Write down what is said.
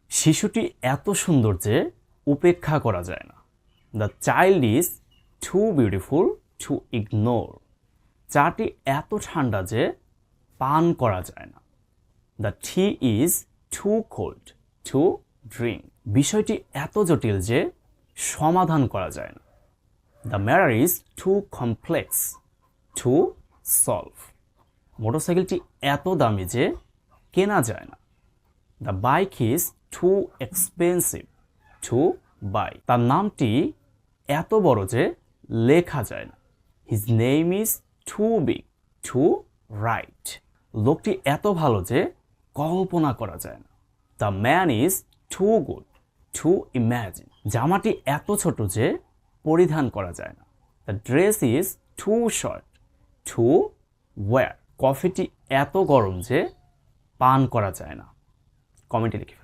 শিশুটি এত সুন্দর যে উপেক্ষা করা যায় না। The child is too beautiful to ignore. চাটি এত ঠান্ডা যে পান করা যায় না। The tea is too cold to drink. বিষয়টি এত জটিল যে সমাধান করা যায় না। The matter is too complex to solve. মোটরসাইকেলটি এত দামি যে কেনা যায় না। The bike is too expensive to buy. তার নামটি এত বড় যে লেখা যায় না। His name is too big to right. লোকটি এত ভালো যে কল্পনা করা যায় না। The man is too good to imagine. জামাটি এত ছোট যে পরিধান করা যায় না। The dress is too short to wear. কফিটি এত গরম যে পান করা যায় না। কমেন্টে লিখে